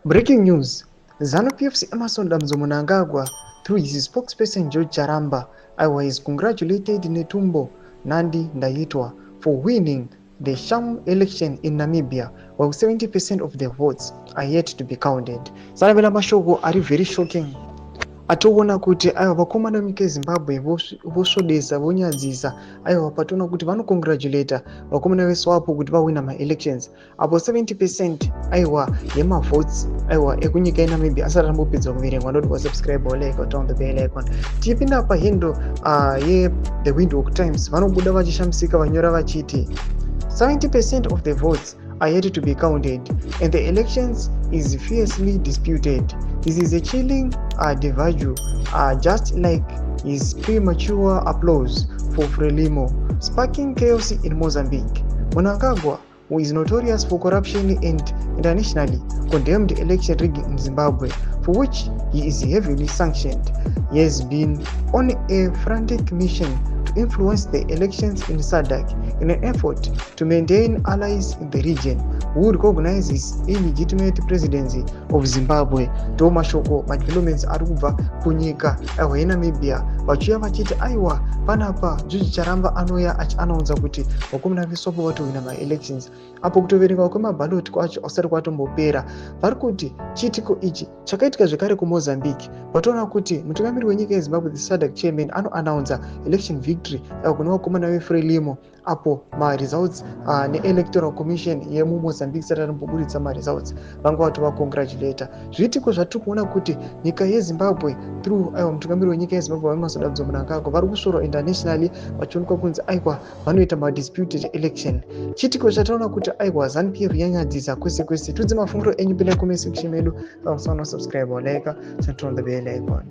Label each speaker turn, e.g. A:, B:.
A: Breaking news. ZANU-PF's Emerson Mnangagwa, through his spokesperson George Charamba, has congratulated Netumbo Nandi-Ndaitwah for winning the sham election in Namibia, while 70% of the votes are yet to be counted. Sanavela mashoko are very shocking. Atoona kuti aiwa vakomana munyika yeZimbabwe vosvodesa vonyadzisa, aiwa patoona kuti vanocongratulata vakomana veSWAPO kuti vawina ma-elections apo 70% aiwa yemavotes aiwa ekunyika yeNamibia asati atambopedza kuverengwa. Ndoti wasubscribe walike turn the bell icon. Tichipinda pahendo ye-The Windhoek Times vanobuda vachishamisika vanyora vachiti 70% of the votes are yet to be counted and the elections is fiercely disputed. This is a chilling devalue, just like his premature applause for Frelimo, sparking chaos in Mozambique. Mnangagwa, who is notorious for corruption and internationally condemned election rigging in Zimbabwe, for which he is heavily sanctioned, he has been on a frantic mission to influence the elections in SADC in an effort to maintain allies in the region who recognize his illegitimate presidency of Zimbabwe. To mashoko madevelopments ari kubva kunyika aiwa yeNamibia vachiuya vachiti aiwa panapa George Charamba anoya achianaunza kuti vakomana veSWAPO vatowina ma-elections apo kutoverenga kwemabhaloti kwacho asati kwatombopera. Vari kuti chiitiko ichi chakaitika zvekare kuMozambique. Vatoona kuti mutungamiri wenyika yeZimbabwe the SADC chairman anoanaunza election victory kune vakomana veFrelimo apo ma-results ne-electoral commission yemuMozambique isati yatomboburitsa ma-results vanga vatovacongratulata. Zviitiko zvatiri kuona kuti nyika yeZimbabwe through mutungamiri wenyika yeZimbabwe Emerson Mnangagwa vari kusvorwa internationally vachionekwa kunzi aiwa vanoita ma-disputed election. Chiitiko chataona kuti aiwa ZANU-PF yanyadzisa kwese kwese. Tudze mafungiro enyu pine comment section medu. Subscribe walike turn the bell icon.